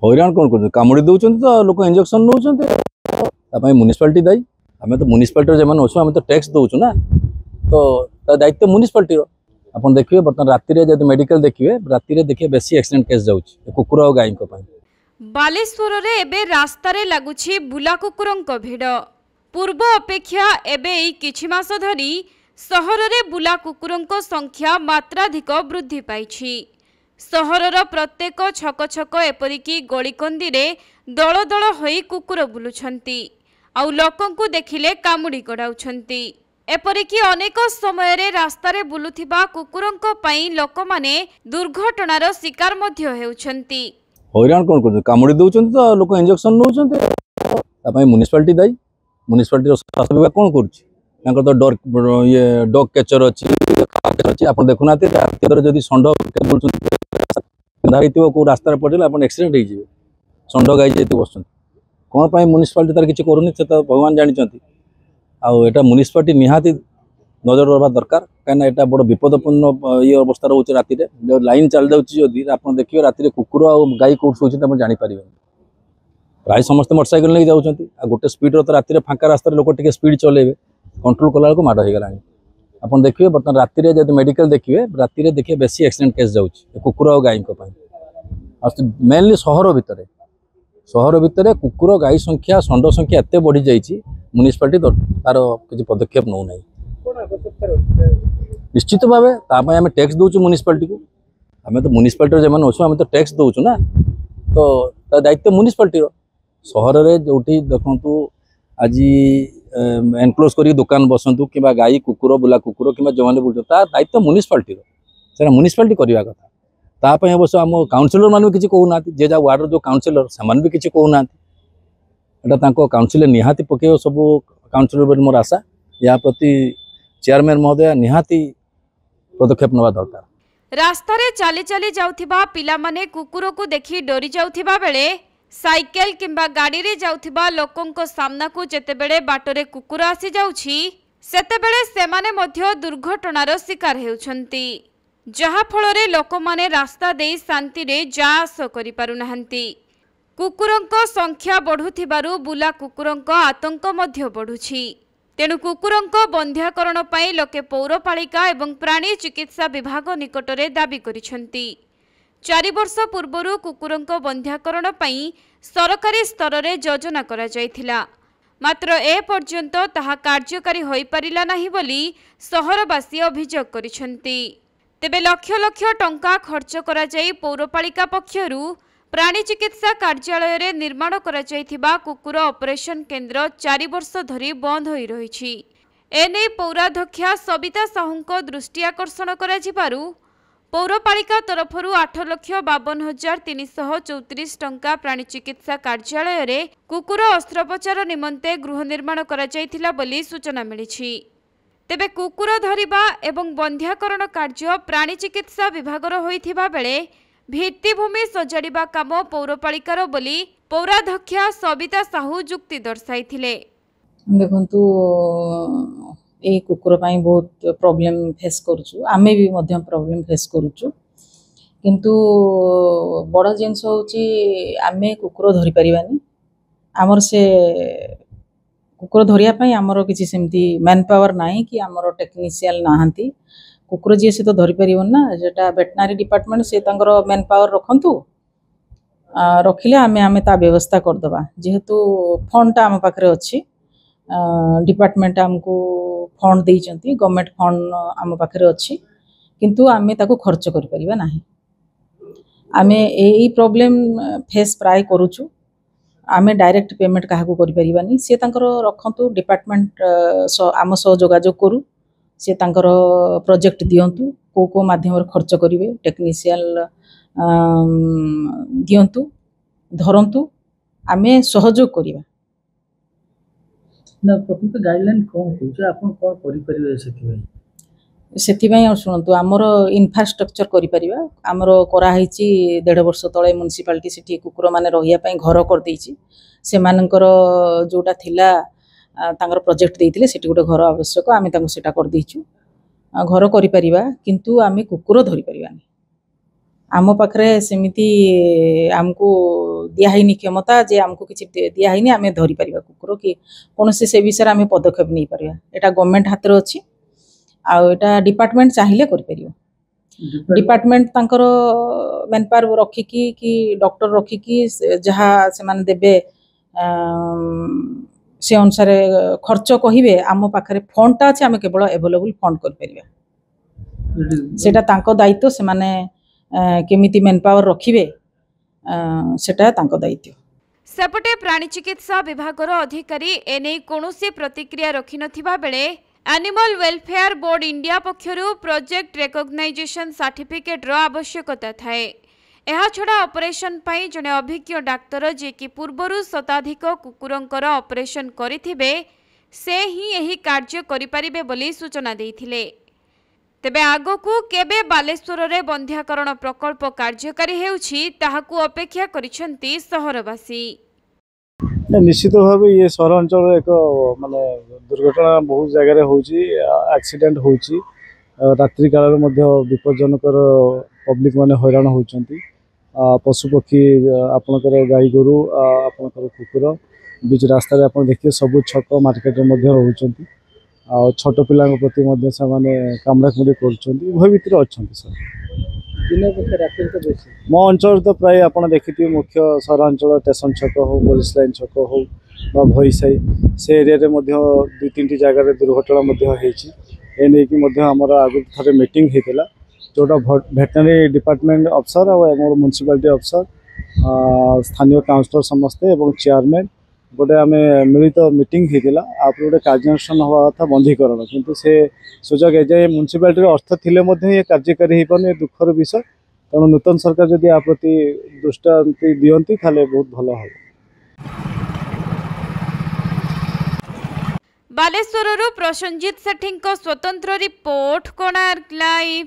हईराण कौन कर कामुड़ी दौरान तो लोक इंजेक्शन नौ म्यूनिसिपालिटी दायी आम तो म्यूनिसिपालिटी जमान अच्छे आम तो टैक्स दौचु ना तो दायित्व म्यूनिसिपालिटी आप देखिए बर्तमान राति जब मेडिकल देखिए राति देखिए बेसी एक्सीडेंट केस जाऊँगी कुकुर और गाई बालेश्वर रे एबे रास्तारे लगुछि बुला कुकुरंक भिड़ पूर्व अपेक्षा एबे किछि मास धरी सहर रे बुला कुकुरंक संख्या मात्राधिक वृद्धि पाइछि। सहरर प्रत्येक छक छक एपरिकी गलिकंदी रे दल दल होई कुकुर बुलुछंती आउ लोकंकु देखिले कामुडी गड़ाउछंती। एपरिकी अनेक समय रे रास्तारे बुलुथिबा कुकुरंक पई लोकमाने दुर्घटनार शिकार मध्य हेउछंती। हईराण कौन कर कामुड़ी दौरान तो लोक इंजेक्शन नौ म्यूनिसिपालिटी दायी म्यूनिसिपालिटी स्वास्थ्य विभाग कौन कर तो डर ये डग कैचर अच्छी आप देखुना जदि षंड कौ रास्तार पड़े आप एक्सीडेंट हो षंड गाई जाती बस कौन पर म्यूनिसिपालिटी तार किसी करूनी से तो भगवान जानते आटा म्यूनिसिपालिटी निहाती नजर रहा दरकार कहीं यहाँ बड़ विपदपूर्ण ये अवस्था रोचे राति जो लाइन चल जाऊँगी आप देखिए राति कुकुर आ गाई कौट शोचे जापर प्राय समस्त मोटरसाइकेल नहीं जाऊँच गोटे स्पीड तो राति फाँका रास्तार लोक टे स्पीड चलेबे कंट्रोल कला माड़ हो गला आप देखिए बर्तमान राति जब मेडिकल देखिए राति देखिए बेसी एक्सीडेंट केस जाऊँगी कुकुर और गाई मेनली सहर भितर कुकुर गाई संख्या षंड संख्या एत बढ़ी जाइए म्यूनिसिपालिटी तार किसी पदक्षेप नौ ना निश्चित भाव आम टैक्स दौचु म्यूनिसिपालिटी को आम तो म्यूनिसिपालिटी जमान अच्छे आम तो टैक्स दौचु ना तो दायित्व म्यूनिसिपालिटी सहर में जो देखु आज एनक्लोज कर दुकान बसतु कि गाई कुकुर बुला कुकुर कि जो मैंने बुझे दायित्व म्यूनिसिपालिटी से म्यूनिसिपालिटी करवा कथा तापाई अवश्य आम काउनसिलर मान किसी कहूना जे जा वार्डर जो काउनसिलर से भी किसी कहूना यहाँ काउनसिल निहाती पकड़ सब काउनसिलर मोर आशा या प्रति चेयरमैन महोदय निहाती पदक्षेप नवा दरकार। रास्ता रे चाली चाली जाउथिबा पिला माने कुकुर को देखि डरी जाउथिबा बेले साइकेल किंबा गाड़ी रे जाउथिबा लोकंको सामना को जेतेबेले बाटरे कुकुर आसी जाउछि सेतेबेले सेमाने मध्य दुर्घटनार शिकार हेउछंती जहा फलरे लोकमाने रास्ता देई शांति रे जा आस करि पारु नाहंती। कुकुरंको संख्या बढ़ुथिबारु बुला कुकुरंको आतंक मध्य बढ़ुछि तेणु कुकुरंको बंध्याकरण पाई लोके पौरपालिका एवं प्राणी चिकित्सा विभाग निकटरे दाबी करिसेंती। 4 वर्ष पूर्वरु कुकुरंको बंध्याकरण पाई सरकारी स्तर रे योजना करा जायथिला मात्र ए पर्यंत ताहा कार्यकारी होई परिला नाही बोली सहरवासी अभियोग करिसेंती। तेबे लक्ष लक्ष टंका खर्च करा जाई पौरपालिका पक्षरु प्राणी चिकित्सा कार्यालय रे निर्माण करा जायथिबा कुकुर ऑपरेशन केन्द्र 4 वर्ष धरी बंद होई रहिछि। एने पौराध्यक्षा सबिता साहुंको दृष्टि आकर्षण करा जिबारु पौरपालिका तरफरु 8,52,334 टंका प्राणी चिकित्सा कार्यालय रे कुकुर अस्त्रोपचार निमंते गृह निर्माण करा जायथिला बोली सूचना मिलिछि। तेबे कुकुर धरिबा एवं बंध्याकरण कार्य प्राणी चिकित्सा विभागर होइथिबा बेले भित्तिभूमि सजाड़िबा काम पौरपालिकार बोली पौराध्यक्षा सबिता साहू जुक्ति दर्शाइथिले। देखंतु ए कुकुर पाई बहुत प्रॉब्लम फेस करूछु आमे भी मध्य प्रॉब्लम फेस करूछु किंतु बड़ जिंस होची आमे कुकुर धरि परिबानी हमर से कुकुर धरिया पाई हमर किछि सेमती मैन पावर नाही कि हमर टेक्निशियन नाहंती कुकुर जी से तो धरि परिबन ना जेटा वेटनरी डिपार्टमेंट से तांगर मैन पावर रखंतु रखिले आमे ता व्यवस्था कर दबा जेहेतु फंड ता हम पाखरे अछि डिपार्टमेंट हमको फंड देइचंती गवर्नमेंट फंड हम पाखरे अछि किंतु आमे ताको खर्च करि परिबा नाही आमे एई प्रॉब्लम फेस प्राय करूछु आमे डायरेक्ट पेमेंट काहाको करि परिबानी से तांकर रखंतु डिपार्टमेंट आम सह जोगाजोग करू से तांकर प्रोजेक्ट दियंतु को माध्यम खर्च करिवे टेक्निशियन दियंतु धरंतु आमे सहयोग करिवा ना प्रकृत गाइडलाइन कोन होचे आपण कोन करि परिबे से शुणु आमर इनफ्रास्ट्रक्चर करिपरिबा आमर करा हिची 1.5 वर्ष तळे म्युनिसिपालिटी सिटी कुकुर माने रहिया पई घर कर देइची से मानकर जोटा थिला तांगर प्रोजेक्ट देइथिले सेटी गोटे घर आवश्यक आमे तांको सेटा कर देइछु घर करि परिबा किंतु आमे कुकुर धरि परिबानी आम पाखरे सेमिति हमको दिहनी क्षमता जे आमको किसी दिहनी आम धरी पार कुकुर कि कौन से विषय आम पदक्षेप नहीं पार यहाँ गवर्नमेंट हाथ में अच्छी आटा डिपार्टमेंट चाहिए कर डिपार्टमेंट तांकर मैन पावर रखिकी कि डॉक्टर रखिकी जहाँ से माने देबे से अनुसार खर्च कहिबे आम पाखरे फंडटा अच्छे आम केवल एवेलेबल फंड कर परिबा सेटा तांको दायित्व से माने केमिति मैन पावर रखिबे सेटा तांको दायित्व। सेपटे प्राणी चिकित्सा विभागर अधिकारी एने कौनसी प्रतिक्रिया रखि नथिबा बेले एनिमल वेलफेयर बोर्ड इंडिया पक्षरु प्रोजेक्ट रेकग्नाइजेशन सर्टिफिकेट रो आवश्यकता थाए। एहा छड़ा ऑपरेशन पाई जने अभिज्ञ डाक्तर जे कि पूर्वरु शताधिक कुकुरंकर ऑपरेशन करिथिबे से ही एही कार्य करि परिबे बोली सूचना देइथिले। तेबे आगकू केबे बालेश्वर रे बंध्याकरण प्रकल्प कार्यकारी हेउछि ताहाकू अपेक्षा करिसेंती सहरवासी। निश्चित भाव ये सहर अंचल एक माने दुर्घटना बहुत जगह होची एक्सीडेंट होची रात्रि काल विपज्जनकर पब्लिक माने हैरान होचंती पशुपक्षी आपणकर गाई गोरु आपणकर कुकुर बीच रास्ता आप देखिए सब छक मार्केट रोचंती छोट पिला प्रति कामड़ा कुड़ी कर भय भितर अच्छा सर मो अंचल तो प्राय आप देखिए मुख्य सहरांचल स्टेशन छक हो पुलिस लाइन छक हो भईसाई से एरिया दुई तीन जगह दुर्घटना होती आमर आगे थे मीटिंग होता जोटा भेटनरी डिपार्टमेंट अफसर और म्युनिसिपालिटी अफसर स्थानीय काउंसिलर समस्ते और चेयरमैन गोटे आम मिलित मीटिंग होता आप गोटे कार्यानुष्ठान हवा कथा बंधीकरण किंतु से सुजोग एजाए म्युनिसिपालिटी अर्थ थिले ये कार्यकारी हो पाने दुखर विषय तेणु नूतन सरकार जदि आ प्रति दृष्टि दियंती ताले बहुत भल हो। बालेश्वरରୁ प्रसन्नजित सेठी स्वतंत्र रिपोर्ट कोणार्क लाइव।